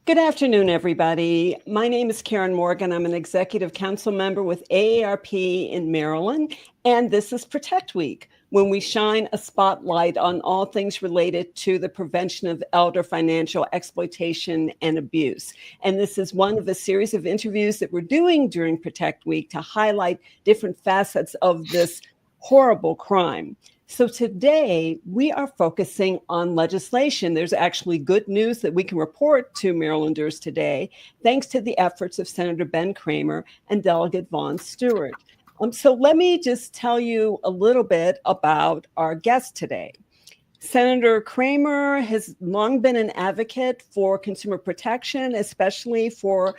Good afternoon, everybody. My name is Karen Morgan. I'm an executive council member with AARP in Maryland, and this is Protect Week, when we shine a spotlight on all things related to the prevention of elder financial exploitation and abuse. And this is one of a series of interviews that we're doing during Protect Week to highlight different facets of this horrible crime. So today we are focusing on legislation. There's actually good news that we can report to Marylanders today, thanks to the efforts of Senator Ben Kramer and Delegate Vaughn Stewart. So let me just tell you a little bit about our guest today. Senator Kramer has long been an advocate for consumer protection, especially for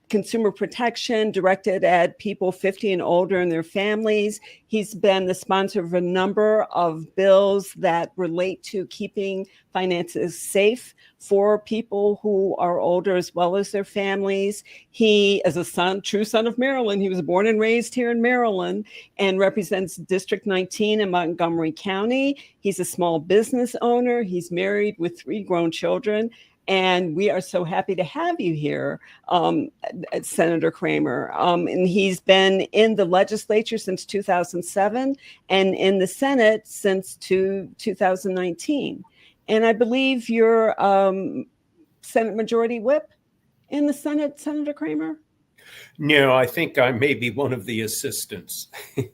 consumer protection directed at people 50 and older and their families. He's been the sponsor of a number of bills that relate to keeping finances safe for people who are older as well as their families. He, as a true son of Maryland, he was born and raised here in Maryland and represents District 19 in Montgomery County. He's a small business owner. He's married with 3 grown children. And we are so happy to have you here, Senator Kramer. And he's been in the legislature since 2007 and in the Senate since 2019. And I believe you're Senate Majority Whip in the Senate, Senator Kramer? No, I think I may be one of the assistants.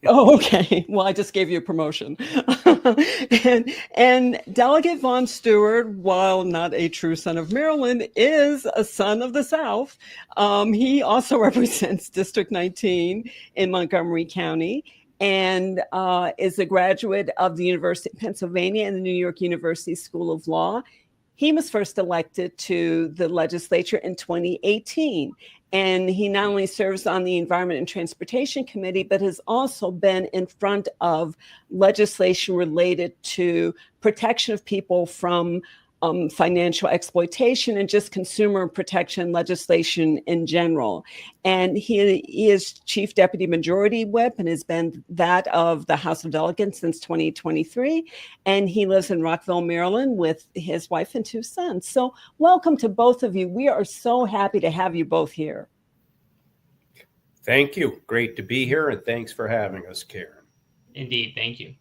Oh, okay. Well, I just gave you a promotion. and Delegate Vaughn Stewart, while not a true son of Maryland, is a son of the South. He also represents District 19 in Montgomery County and is a graduate of the University of Pennsylvania and the New York University School of Law. He was first elected to the legislature in 2018. And he not only serves on the Environment and Transportation Committee, but has also been in front of legislation related to protection of people from financial exploitation and just consumer protection legislation in general. And he is Chief Deputy Majority Whip and has been that of the House of Delegates since 2023. And he lives in Rockville, Maryland with his wife and 2 sons. So welcome to both of you. We are so happy to have you both here. Thank you. Great to be here. And thanks for having us, Karen. Indeed. Thank you.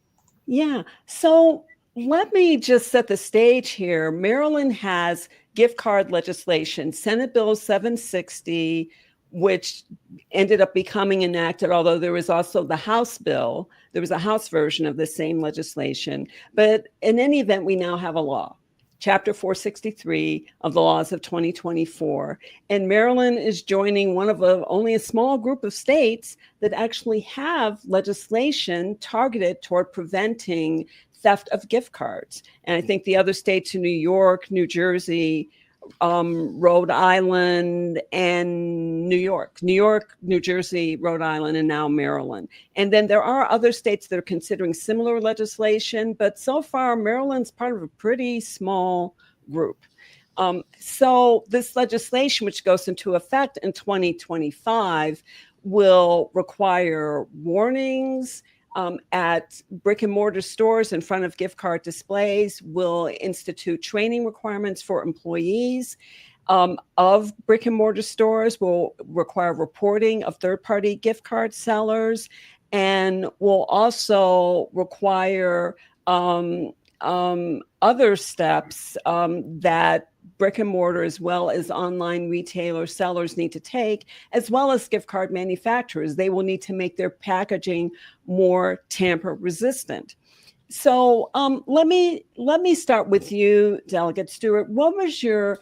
Yeah. So let me just set the stage here. Maryland has gift card legislation, Senate Bill 760, which ended up becoming enacted, although there was also the House bill. There was a House version of the same legislation. But in any event, we now have a law, Chapter 463 of the laws of 2024. And Maryland is joining one of only a small group of states that actually have legislation targeted toward preventing theft of gift cards. And I think the other states are New York, New Jersey, Rhode Island, and New York, New Jersey, Rhode Island, and now Maryland. And then there are other states that are considering similar legislation, but so far Maryland's part of a pretty small group. So this legislation, which goes into effect in 2025, will require warnings at brick and mortar stores in front of gift card displays, will institute training requirements for employees of brick and mortar stores, will require reporting of third-party gift card sellers, and will also require other steps that brick and mortar as well as online retailer sellers need to take, as well as gift card manufacturers. They will need to make their packaging more tamper resistant. So let me start with you, Delegate Stewart. What was your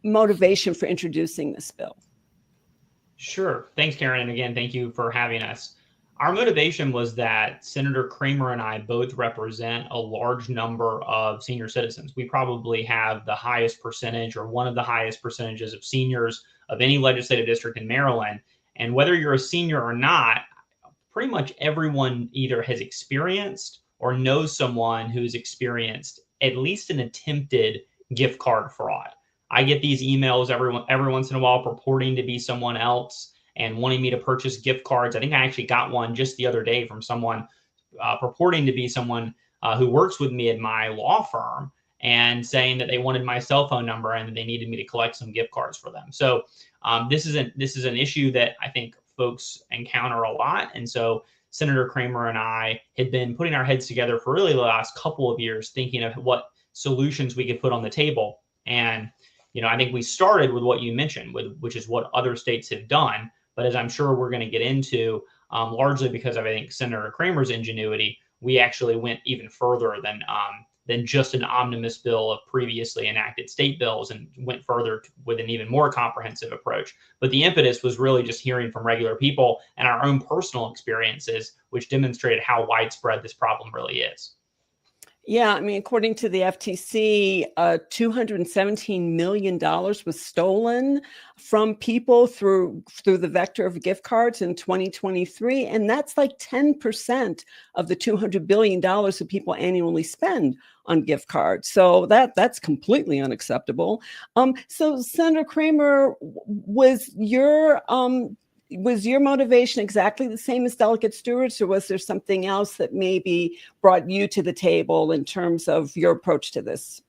motivation for introducing this bill? Sure. Thanks, Karen. And again, thank you for having us. Our motivation was that Senator Kramer and I both represent a large number of senior citizens. We probably have the highest percentage or one of the highest percentages of seniors of any legislative district in Maryland. And whether you're a senior or not, pretty much everyone either has experienced or knows someone who's experienced at least an attempted gift card fraud. I get these emails every once in a while purporting to be someone else and wanting me to purchase gift cards. I think I actually got one just the other day from someone purporting to be someone who works with me at my law firm. and saying that they wanted my cell phone number and they needed me to collect some gift cards for them. So this is an issue that I think folks encounter a lot. And so Senator Kramer and I had been putting our heads together for really the last couple of years, thinking of what solutions we could put on the table. And I think we started with what you mentioned, which is what other states have done. But as I'm sure we're going to get into, largely because of, I think, Senator Kramer's ingenuity, we actually went even further than just an omnibus bill of previously enacted state bills, and went further with an even more comprehensive approach. But the impetus was really just hearing from regular people and our own personal experiences, which demonstrated how widespread this problem really is. Yeah, I mean, according to the FTC, $217 million was stolen from people through the vector of gift cards in 2023. And that's like 10% of the $200 billion that people annually spend on gift cards. So that's completely unacceptable. So Senator Kramer, was your motivation exactly the same as Delegate Stewart's, or was there something else that maybe brought you to the table in terms of your approach to this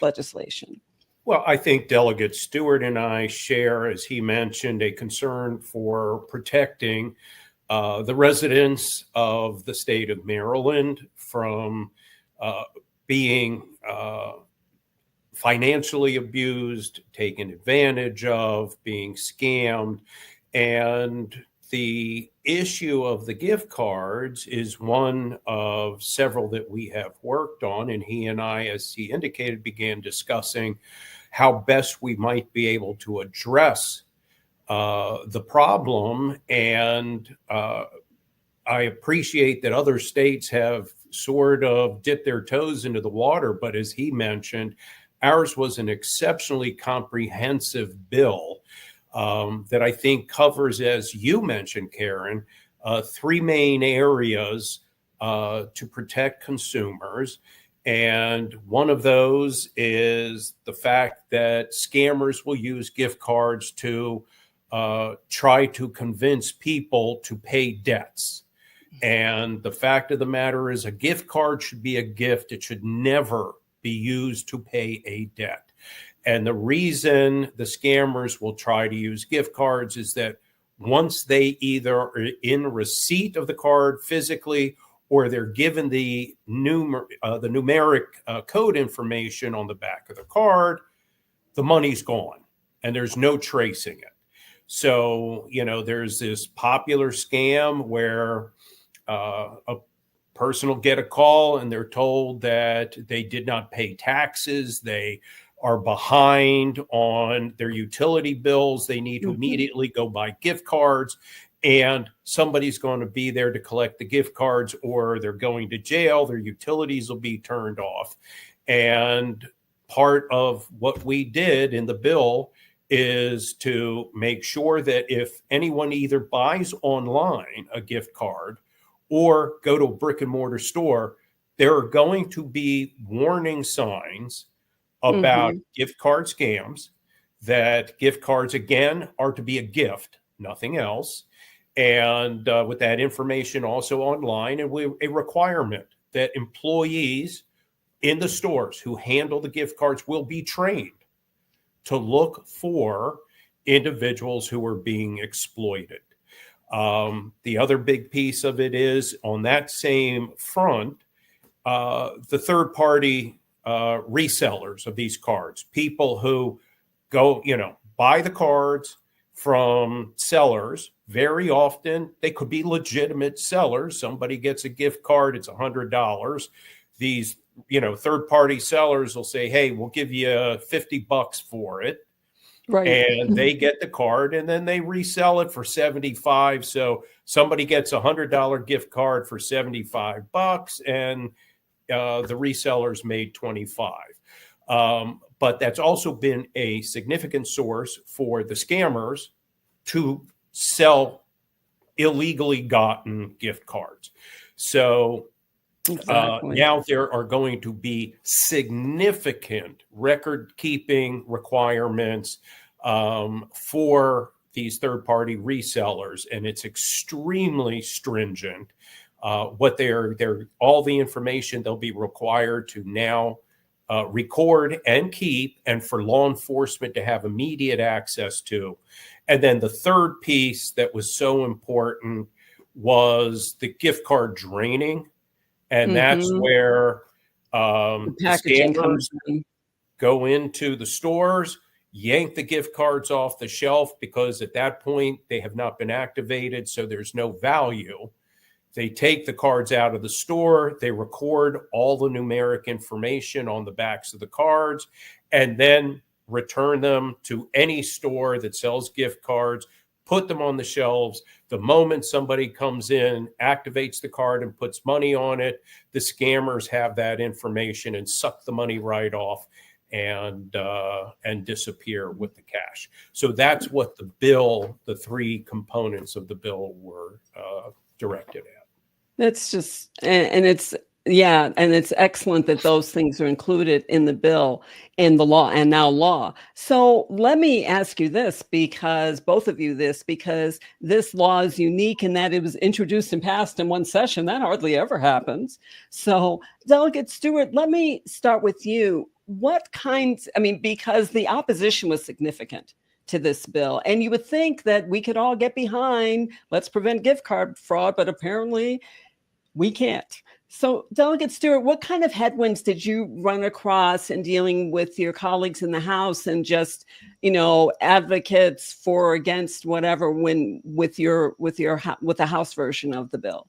legislation? Well, I think Delegate Stewart and I share, as he mentioned, a concern for protecting the residents of the state of Maryland from being financially abused, taken advantage of, being scammed. And the issue of the gift cards is one of several that we have worked on. And he and I, as he indicated, began discussing how best we might be able to address the problem. And I appreciate that other states have sort of dipped their toes into the water. But as he mentioned, ours was an exceptionally comprehensive bill that I think covers, as you mentioned, Karen, three main areas to protect consumers. And one of those is the fact that scammers will use gift cards to try to convince people to pay debts. And the fact of the matter is, a gift card should be a gift. It should never be used to pay a debt. And the reason the scammers will try to use gift cards is that once they either are in receipt of the card physically, or they're given the numeric code information on the back of the card, the money's gone and there's no tracing it. So, there's this popular scam where a person will get a call and they're told that they did not pay taxes. They are behind on their utility bills. They need to immediately go buy gift cards, and somebody's going to be there to collect the gift cards, or they're going to jail. Their utilities will be turned off. And part of what we did in the bill is to make sure that if anyone either buys online a gift card or go to a brick and mortar store, there are going to be warning signs about gift card scams, that gift cards, again, are to be a gift, nothing else. And with that information also online, and a requirement that employees in the stores who handle the gift cards will be trained to look for individuals who are being exploited. The other big piece of it is, on that same front, the third-party resellers of these cards, people who go, buy the cards from sellers. Very often they could be legitimate sellers. Somebody gets a gift card, it's $100. These, third-party sellers will say, hey, we'll give you $50 for it. Right. And they get the card and then they resell it for $75. So somebody gets a $100 gift card for $75 and the resellers made $25. But that's also been a significant source for the scammers to sell illegally gotten gift cards. So now there are going to be significant record-keeping requirements for these third-party resellers, and it's extremely stringent. What they're all the information they'll be required to now record and keep, and for law enforcement to have immediate access to. And then the third piece that was so important was the gift card draining. And that's where The the packaging scammers comes in. go into the stores, yank the gift cards off the shelf, because at that point they have not been activated, so there's no value. They take the cards out of the store, they record all the numeric information on the backs of the cards, and then return them to any store that sells gift cards, put them on the shelves. The moment somebody comes in, activates the card and puts money on it, the scammers have that information and suck the money right off and disappear with the cash. So that's what the bill, the three components of the bill, were directed at. That's just, and it's, yeah, and it's excellent that those things are included in the bill, in the law, and now law. So let me ask you this, because both of you because this law is unique in that it was introduced and passed in one session. That hardly ever happens. So Delegate Stewart, let me start with you. What kinds, I mean, because the opposition was significant to this bill, and you would think that we could all get behind, let's prevent gift card fraud, but apparently we can't. So Delegate Stewart, what kind of headwinds did you run across in dealing with your colleagues in the House and just, advocates for or against whatever when with the House version of the bill?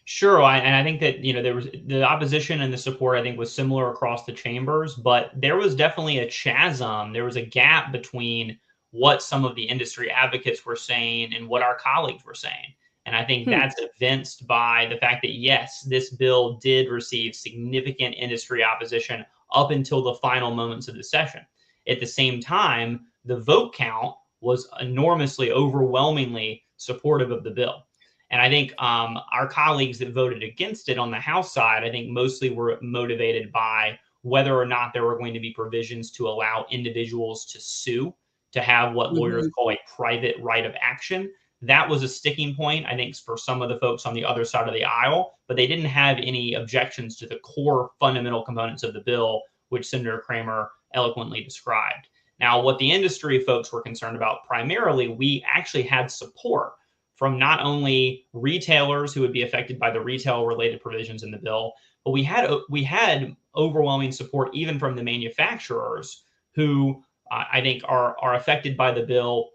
Sure. And I think that, there was the opposition and the support, I think, was similar across the chambers, but there was definitely a chasm. There was a gap between what some of the industry advocates were saying and what our colleagues were saying. And I think that's evinced by the fact that, yes, this bill did receive significant industry opposition up until the final moments of the session. At the same time, the vote count was enormously, overwhelmingly supportive of the bill. And I think our colleagues that voted against it on the House side, I think mostly were motivated by whether or not there were going to be provisions to allow individuals to sue, to have what lawyers call a private right of action. That was a sticking point, I think, for some of the folks on the other side of the aisle, but they didn't have any objections to the core fundamental components of the bill, which Senator Kramer eloquently described. Now, what the industry folks were concerned about primarily, we actually had support from not only retailers who would be affected by the retail-related provisions in the bill, but we had overwhelming support even from the manufacturers who I think are affected by the bill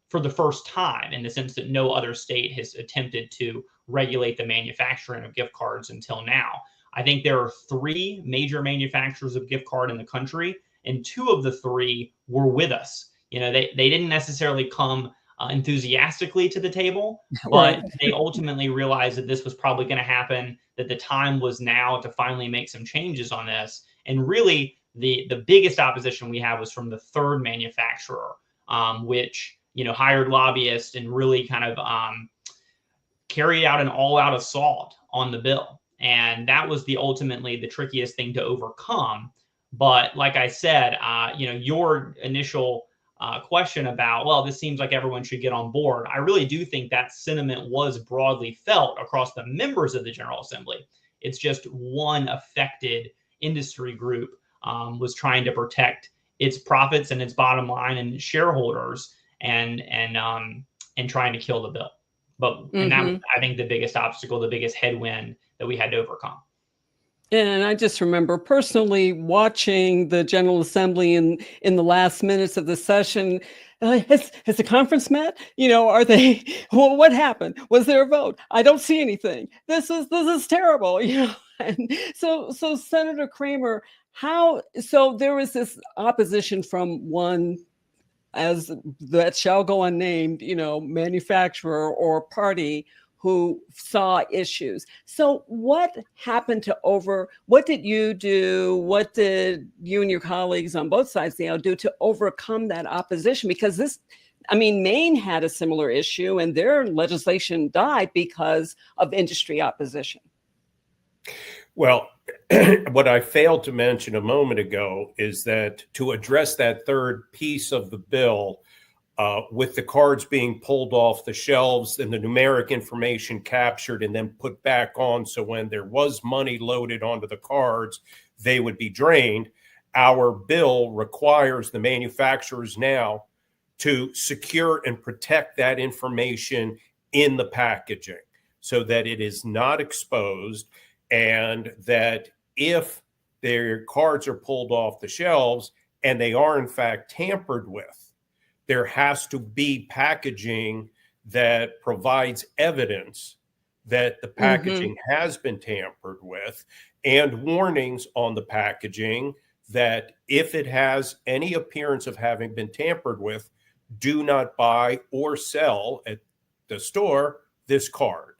for the first time, in the sense that no other state has attempted to regulate the manufacturing of gift cards until now. I think there are three major manufacturers of gift card in the country, and two of the three were with us. They didn't necessarily come enthusiastically to the table, but they ultimately realized that this was probably going to happen, that the time was now to finally make some changes on this. And really, the biggest opposition we have was from the third manufacturer, which hired lobbyists and really kind of carried out an all-out assault on the bill. And that was ultimately the trickiest thing to overcome. But like I said, your initial question about, well, this seems like everyone should get on board. I really do think that sentiment was broadly felt across the members of the General Assembly. It's just one affected industry group was trying to protect its profits and its bottom line and shareholders and trying to kill the bill. And that was, I think, the biggest obstacle, the biggest headwind that we had to overcome. And I just remember personally watching the General Assembly in the last minutes of the session. Has the conference met? Are they? Well, what happened? Was there a vote? I don't see anything. This is terrible. And so Senator Kramer, so there was this opposition from one, as that shall go unnamed, manufacturer or party who saw issues. So what happened what did you do? What did you and your colleagues on both sides of the aisle do to overcome that opposition? Because Maine had a similar issue and their legislation died because of industry opposition. Well, what I failed to mention a moment ago is that to address that third piece of the bill, with the cards being pulled off the shelves and the numeric information captured and then put back on, so when there was money loaded onto the cards, they would be drained. Our bill requires the manufacturers now to secure and protect that information in the packaging so that it is not exposed, and that if their cards are pulled off the shelves and they are in fact tampered with, there has to be packaging that provides evidence that the packaging has been tampered with, and warnings on the packaging that if it has any appearance of having been tampered with, do not buy or sell at the store this card.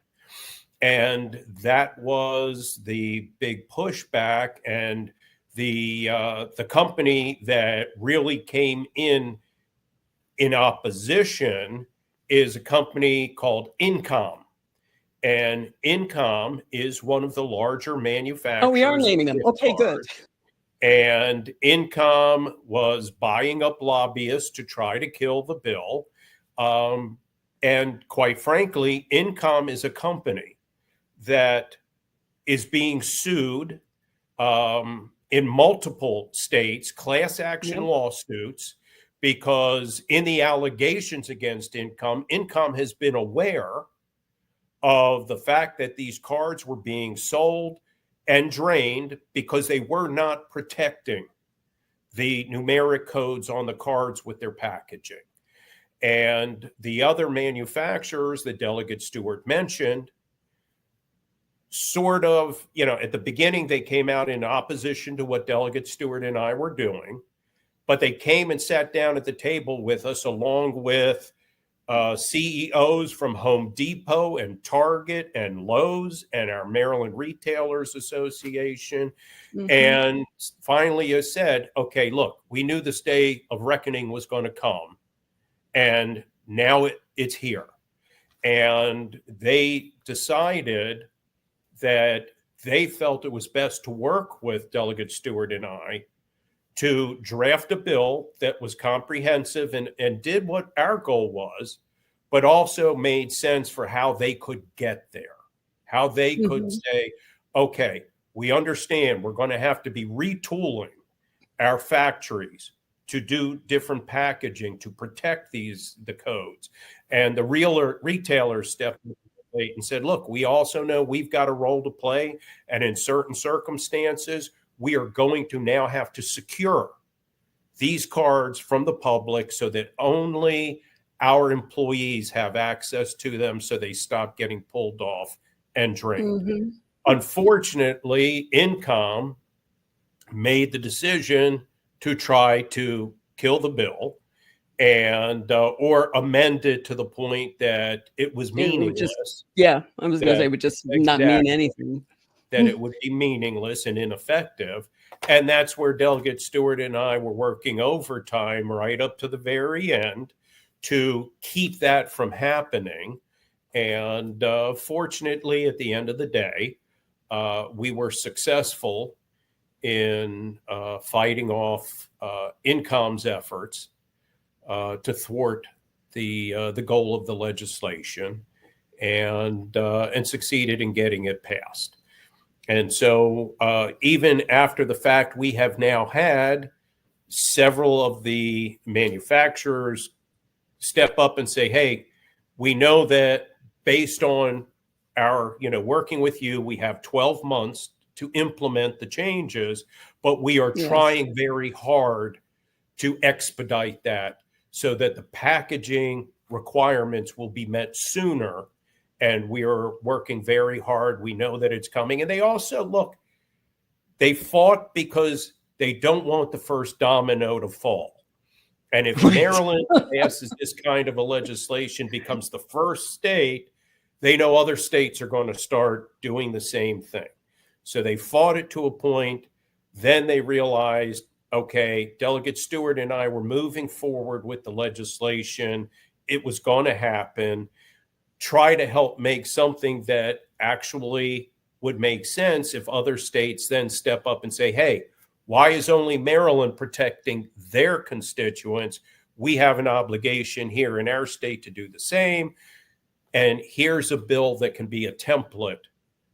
And that was the big pushback. And the company that really came in opposition is a company called Incom. And Incom is one of the larger manufacturers. Oh, we are naming them. Okay, good. And Incom was buying up lobbyists to try to kill the bill. And quite frankly, Incom is a company that is being sued in multiple states, class action lawsuits, because in the allegations against Incom has been aware of the fact that these cards were being sold and drained because they were not protecting the numeric codes on the cards with their packaging. And the other manufacturers that Delegate Stewart mentioned, sort of, at the beginning, they came out in opposition to what Delegate Stewart and I were doing, but they came and sat down at the table with us along with CEOs from Home Depot and Target and Lowe's and our Maryland Retailers Association. And finally you said, okay, look, we knew this day of reckoning was going to come, and now it's here. And they decided that they felt it was best to work with Delegate Stewart and I to draft a bill that was comprehensive and did what our goal was, but also made sense for how they could get there, how they could say, okay, we understand we're going to have to be retooling our factories to do different packaging to protect the codes. And the retailers stepped in and said, look, we also know we've got a role to play, and in certain circumstances, we are going to now have to secure these cards from the public so that only our employees have access to them, so they stop getting pulled off and drained. Unfortunately, Incom made the decision to try to kill the bill and or amend it to the point that it was meaningless. I was going to say it would just not mean anything. That it would be meaningless and ineffective. And that's where Delegate Stewart and I were working overtime right up to the very end to keep that from happening. And fortunately, at the end of the day, we were successful in fighting off Incom's efforts to thwart the goal of the legislation, and succeeded in getting it passed. And so even after the fact, we have now had several of the manufacturers step up and say, hey, we know that based on our, working with you, we have 12 months to implement the changes, but we are trying very hard to expedite that so that the packaging requirements will be met sooner. And we are working very hard. We know that it's coming. And they also, they fought because they don't want the first domino to fall. And if Maryland passes this kind of a legislation, becomes the first state, they know other states are going to start doing the same thing. So they fought it to a point. Then they realized, okay, Delegate Stewart and I were moving forward with the legislation. It was going to happen. Try to help make something that actually would make sense if other states then step up and say, hey, why is only Maryland protecting their constituents? We have an obligation here in our state to do the same. And here's a bill that can be a template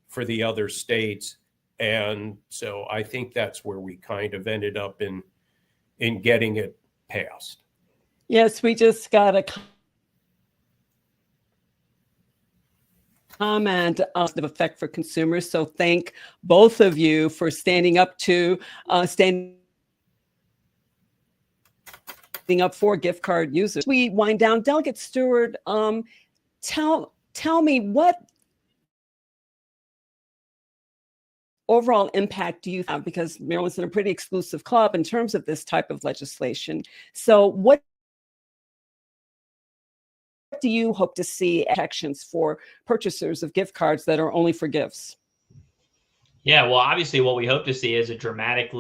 for the other states. And so I think that's where we kind of ended up in getting it passed. Yes, we just got a comment of effect for consumers. So thank both of you for standing up for gift card users. We wind down. Delegate Stewart, tell me, what overall impact do you have? Because Maryland's in a pretty exclusive club in terms of this type of legislation. So what do you hope to see protections for purchasers of gift cards that are only for gifts? Yeah, well, obviously, what we hope to see is a dramatic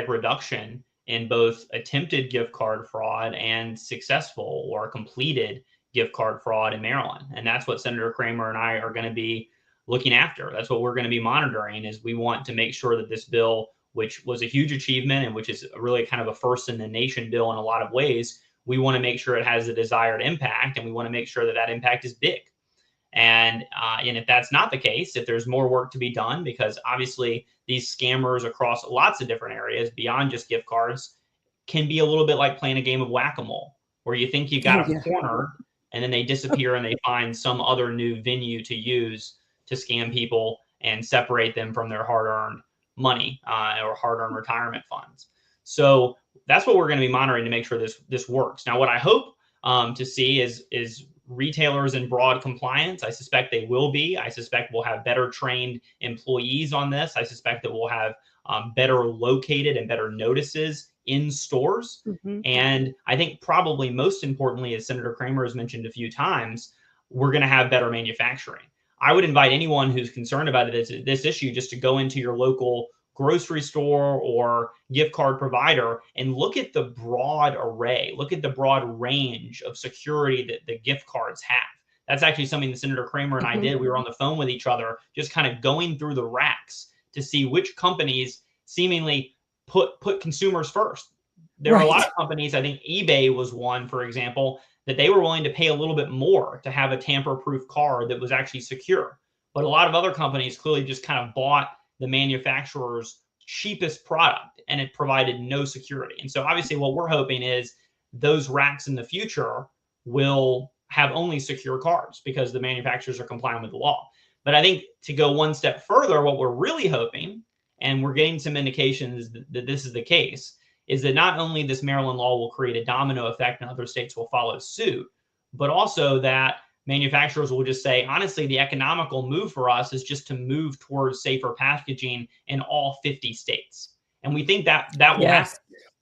reduction in both attempted gift card fraud and successful or completed gift card fraud in Maryland. And that's what Senator Kramer and I are going to be looking after. That's what we're going to be monitoring. Is we want to make sure that this bill, which was a huge achievement and which is really kind of a first in the nation bill in a lot of ways, we want to make sure it has the desired impact, and we want to make sure that that impact is big. And if that's not the case, if there's more work to be done, because obviously these scammers across lots of different areas beyond just gift cards can be a little bit like playing a game of whack-a-mole, where you think you got a corner and then they disappear and they find some other new venue to use to scam people and separate them from their hard-earned money or hard-earned retirement funds. So that's what we're going to be monitoring to make sure this works. Now, what I hope to see is retailers in broad compliance. I suspect they will be. I suspect we'll have better trained employees on this. I suspect that we'll have better located and better notices in stores. Mm-hmm. And I think probably most importantly, as Senator Kramer has mentioned a few times, we're going to have better manufacturing. I would invite anyone who's concerned about this issue just to go into your local grocery store or gift card provider and look at the broad array, look at the broad range of security that the gift cards have. That's actually something that Senator Kramer and I did. We were on the phone with each other, just kind of going through the racks to see which companies seemingly put consumers first. There are a lot of companies, I think eBay was one, for example, that they were willing to pay a little bit more to have a tamper-proof card that was actually secure. But a lot of other companies clearly just kind of bought the manufacturer's cheapest product, and it provided no security. And so obviously what we're hoping is those racks in the future will have only secure cards because the manufacturers are complying with the law. But I think to go one step further, what we're really hoping, and we're getting some indications that this is the case, is that not only this Maryland law will create a domino effect and other states will follow suit, but also that manufacturers will just say, honestly, the economical move for us is just to move towards safer packaging in all 50 states. And we think that will happen.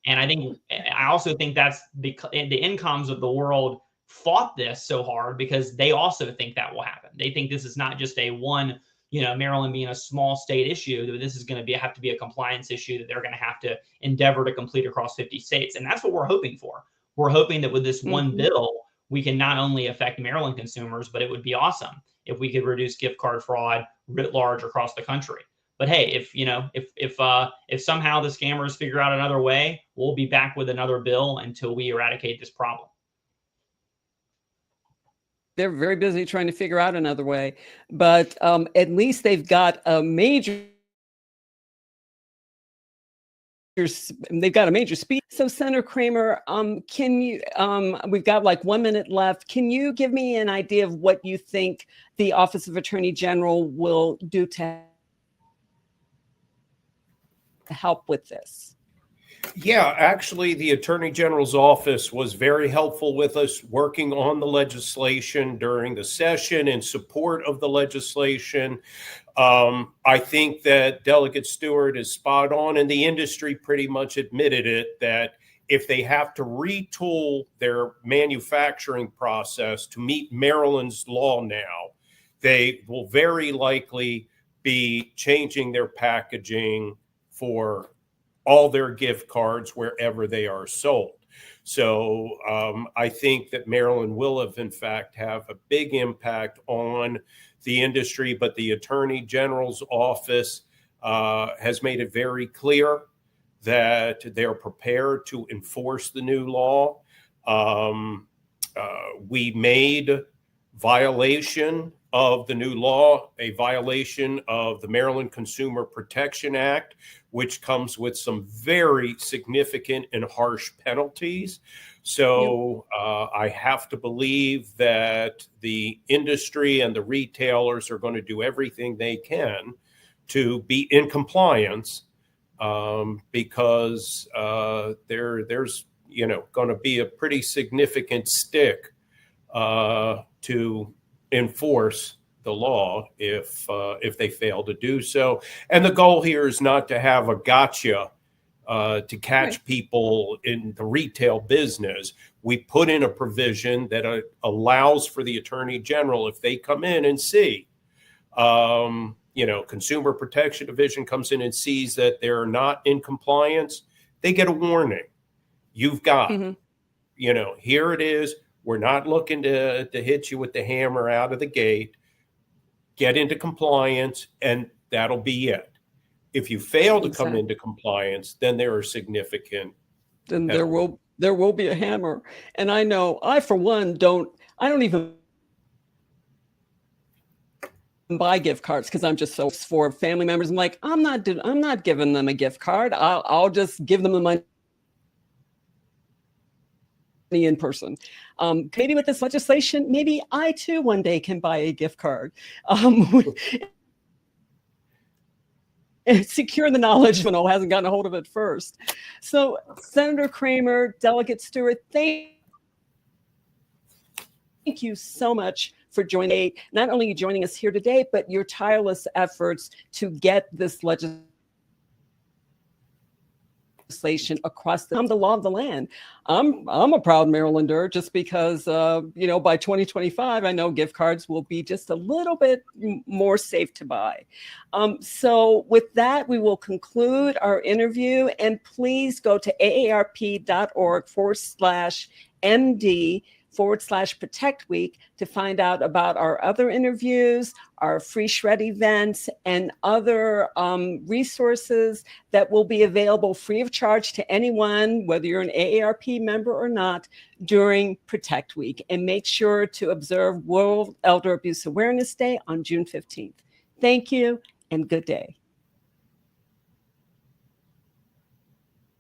And I also think that's because the incomes of the world fought this so hard because they also think that will happen. They think this is not just a one, Maryland being a small state issue, that this is going to have to be a compliance issue that they're going to have to endeavor to complete across 50 states. And that's what we're hoping for. We're hoping that with this one bill, we can not only affect Maryland consumers, but it would be awesome if we could reduce gift card fraud writ large across the country. But hey, if somehow the scammers figure out another way, we'll be back with another bill until we eradicate this problem. They're very busy trying to figure out another way, but at least they've got a major speed. So Senator Kramer, can you, we've got like 1 minute left. Can you give me an idea of what you think the Office of Attorney General will do to help with this? Yeah, actually, the Attorney General's office was very helpful with us working on the legislation during the session in support of the legislation. I think that Delegate Stewart is spot on, and the industry pretty much admitted it, that if they have to retool their manufacturing process to meet Maryland's law now, they will very likely be changing their packaging for all their gift cards wherever they are sold. So I think that Maryland will in fact have a big impact on the industry, but the Attorney General's office has made it very clear that they're prepared to enforce the new law. We made violation of the new law, a violation of the Maryland Consumer Protection Act, which comes with some very significant and harsh penalties. So I have to believe that the industry and the retailers are going to do everything they can to be in compliance, because there's going to be a pretty significant stick to enforce the law if they fail to do so. And the goal here is not to have a gotcha to catch people in the retail business. We put in a provision that allows for the Attorney General, if they come in and see, Consumer Protection Division comes in and sees that they're not in compliance, they get a warning. You've got, here it is. We're not looking to hit you with the hammer out of the gate. Get into compliance, and that'll be it. If you fail to come into compliance, then there are significant. Then there will be a hammer. And I know I, for one, don't even buy gift cards because I'm just so for family members. I'm like, I'm not giving them a gift card. I'll just give them the money in person. Maybe with this legislation, maybe I too one day can buy a gift card. Secure the knowledge when I hasn't gotten a hold of it first. So Senator Kramer, Delegate Stewart, thank you so much for joining. Not only joining us here today, but your tireless efforts to get this legislation across the law of the land. I'm a proud Marylander just because, by 2025, I know gift cards will be just a little bit more safe to buy. So with that, we will conclude our interview, and please go to aarp.org/MD/Protect Week to find out about our other interviews, our free shred events, and other resources that will be available free of charge to anyone, whether you're an AARP member or not, during Protect Week. And make sure to observe World Elder Abuse Awareness Day on June 15th. Thank you and good day.